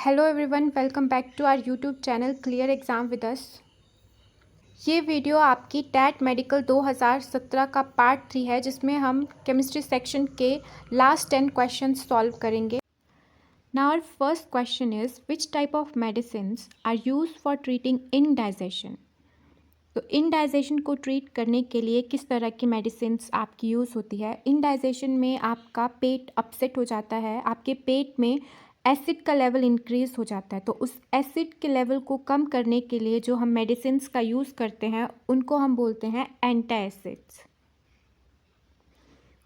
Hello everyone, welcome back to our YouTube channel clear exam with us. ये video आपकी TET medical 2017 का part 3 है, जिसमें हम केमिस्ट्री सेक्शन के लास्ट 10 क्वेश्चंस सॉल्व करेंगे। Now our first question is which type of medicines are used for treating indigestion. तो indigestion को ट्रीट करने के लिए किस तरह की मेडिसिन्स आपकी यूज़ होती है। इंडाइजेशन में आपका पेट अपसेट हो जाता है, आपके पेट में एसिड का लेवल इंक्रीज़ हो जाता है। तो उस एसिड के लेवल को कम करने के लिए जो हम मेडिसिन्स का यूज़ करते हैं उनको हम बोलते हैं एंटासिड्स।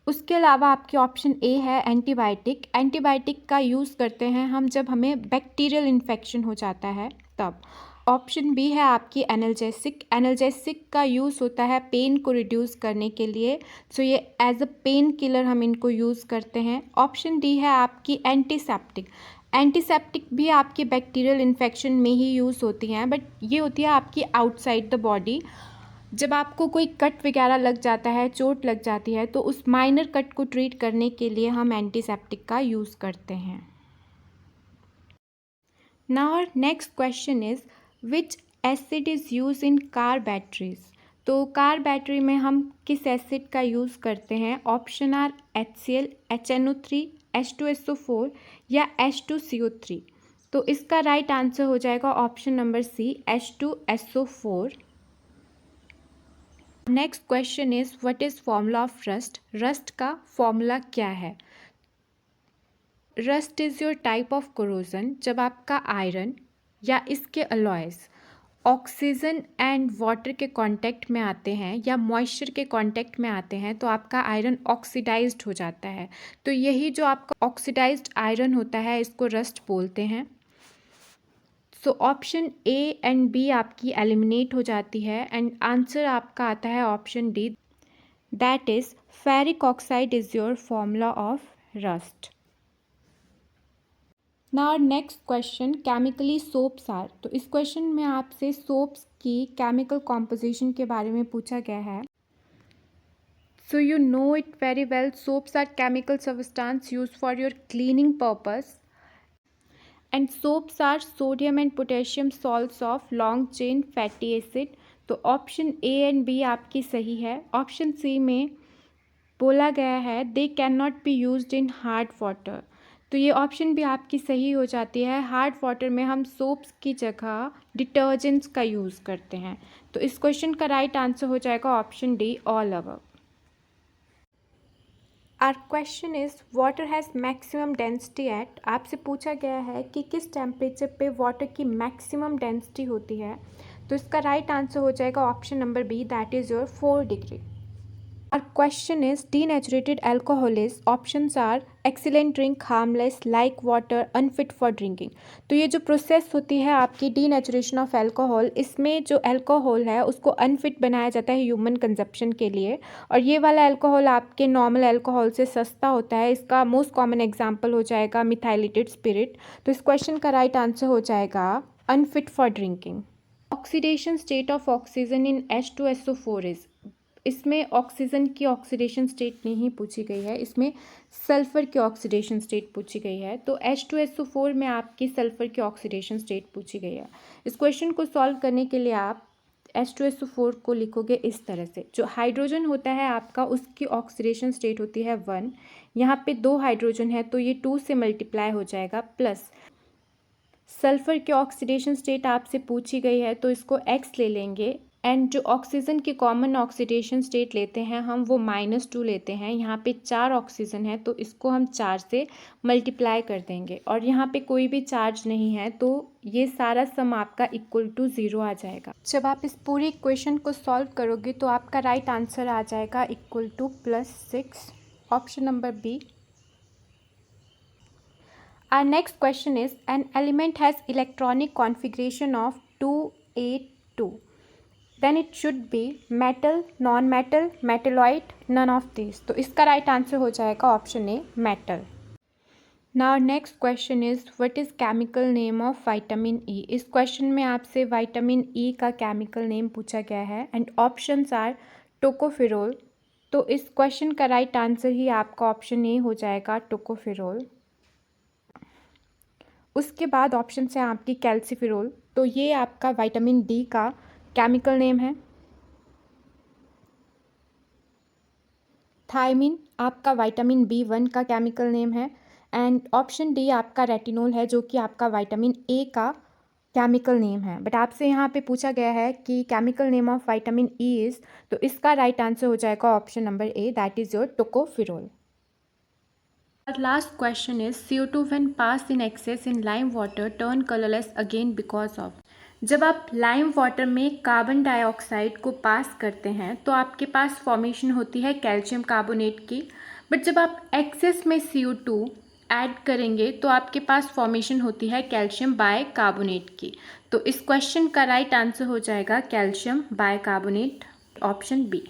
उसके अलावा आपकी ऑप्शन ए है एंटीबायोटिक। एंटीबायोटिक का यूज़ करते हैं हम जब हमें बैक्टीरियल इन्फेक्शन हो जाता है तब। ऑप्शन बी है आपकी एनाल्जेसिक। एनाल्जेसिक का यूज़ होता है पेन को रिड्यूस करने के लिए, सो ये एज अ पेन किलर हम इनको यूज़ करते हैं। ऑप्शन डी है आपकी एंटीसेप्टिक। एंटीसेप्टिक भी आपकी बैक्टीरियल इन्फेक्शन में ही यूज़ होती हैं, बट ये होती है आपकी आउटसाइड द बॉडी। जब आपको कोई कट वगैरह लग जाता है, चोट लग जाती है, तो उस माइनर कट को ट्रीट करने के लिए हम एंटीसेप्टिक का यूज़ करते हैं। Now our next question is which acid is use in car batteries. तो कार बैटरी में हम किस एसिड का यूज़ करते हैं। Option are HCl, HNO3, H2SO4 या H2CO3। तो इसका राइट आंसर हो जाएगा option number C, H2SO4। Next question is what is formula of rust. Rust का फॉर्मूला क्या है। Rust is your type of corrosion जब आपका आयरन या इसके अलॉयज ऑक्सीजन एंड वाटर के कांटेक्ट में आते हैं या मॉइस्चर के कांटेक्ट में आते हैं, तो आपका आयरन ऑक्सीडाइज्ड हो जाता है। तो यही जो आपका ऑक्सीडाइज्ड आयरन होता है इसको रस्ट बोलते हैं। So option A and B आपकी एलिमिनेट हो जाती है एंड आंसर आपका आता है option D, that is ferric oxide is your formula of rust. Now next question, chemically soaps are. तो इस क्वेश्चन में आपसे सोप्स की केमिकल कॉम्पोजिशन के बारे में पूछा गया है। So you know it very well, soaps are chemical substance use for your cleaning purpose and soaps are sodium and potassium salts of long chain fatty acid। तो ऑप्शन ए एंड बी आपकी सही है। Option C में बोला गया है they can not be used in hard water. तो ये ऑप्शन भी आपकी सही हो जाती है। हार्ड वाटर में हम सोप्स की जगह डिटर्जेंट्स का यूज़ करते हैं। तो इस क्वेश्चन का राइट आंसर हो जाएगा option D, all above. Our question is water has maximum density at. आपसे पूछा गया है कि किस टेम्परेचर पे वाटर की मैक्सिमम डेंसिटी होती है। तो इसका राइट आंसर हो जाएगा option number B, that is your 4 degree. Our question is denatured alcohol is, options are excellent drink, harmless, like water, unfit for drinking. तो ये जो प्रोसेस होती है आपकी डीनेचुरेशन ऑफ अल्कोहल, इसमें जो अल्कोहल है उसको अनफिट बनाया जाता है ह्यूमन कंजप्शन के लिए। और ये वाला अल्कोहल आपके नॉर्मल अल्कोहल से सस्ता होता है। इसका मोस्ट कॉमन एग्जाम्पल हो जाएगा मिथाइलेटेड स्पिरिट। तो इस क्वेश्चन का राइट आंसर हो जाएगा unfit for drinking. Oxidation state of oxygen in H2SO4 is. इसमें ऑक्सीजन की ऑक्सीडेशन स्टेट नहीं पूछी गई है, इसमें सल्फ़र की ऑक्सीडेशन स्टेट पूछी गई है। तो H2SO4 में आपकी सल्फ़र की ऑक्सीडेशन स्टेट पूछी गई है। इस क्वेश्चन को सॉल्व करने के लिए आप H2SO4 को लिखोगे इस तरह से। जो हाइड्रोजन होता है आपका, उसकी ऑक्सीडेशन स्टेट होती है 1। यहाँ पे 2 हाइड्रोजन है तो ये 2 से मल्टीप्लाई हो जाएगा, प्लस सल्फ़र की ऑक्सीडेशन स्टेट आपसे पूछी गई है तो इसको X ले लेंगे। एंड जो ऑक्सीजन की कॉमन ऑक्सीडेशन स्टेट लेते हैं हम, वो -2 लेते हैं। यहाँ पे 4 ऑक्सीजन है तो इसको हम 4 से मल्टीप्लाई कर देंगे और यहाँ पे कोई भी चार्ज नहीं है, तो ये सारा सम आपका इक्वल टू 0 आ जाएगा। जब आप इस पूरी इक्वेशन को सॉल्व करोगे तो आपका राइट आंसर आ जाएगा equal to +6, option number B. Our next question is an element has electronic configuration of 2 8 2, then it should be metal, non-metal, metalloid, none of these। तो इसका राइट आंसर हो जाएगा option A, metal. Now next question is what is chemical name of vitamin E. इस question में आपसे vitamin E का chemical name पूछा गया है एंड ऑप्शंस आर टोकोफेरोल। तो इस क्वेश्चन का राइट आंसर ही आपका ऑप्शन ए हो जाएगा, टोकोफेरोल। उसके बाद ऑप्शन है आपकी कैल्सिफेरॉल, तो ये आपका विटामिन डी का केमिकल नेम है। थायमिन आपका विटामिन B1 का केमिकल नेम है। एंड ऑप्शन डी आपका रेटिनॉल है, जो कि आपका विटामिन ए का केमिकल नेम है। बट आपसे यहाँ पे पूछा गया है कि chemical name of vitamin E is, तो इसका राइट आंसर हो जाएगा option number A, that is your tocopherol. Last question is CO2 when pass in excess in lime water turn colourless again because of. जब आप lime water में carbon dioxide को पास करते हैं तो आपके पास फॉर्मेशन होती है कैल्शियम कार्बोनेट की। बट जब आप एक्सेस में CO2 ऐड करेंगे तो आपके पास फॉर्मेशन होती है कैल्शियम बाइकार्बोनेट की। तो इस क्वेश्चन का राइट आंसर हो जाएगा कैल्शियम बाइकार्बोनेट, ऑप्शन बी।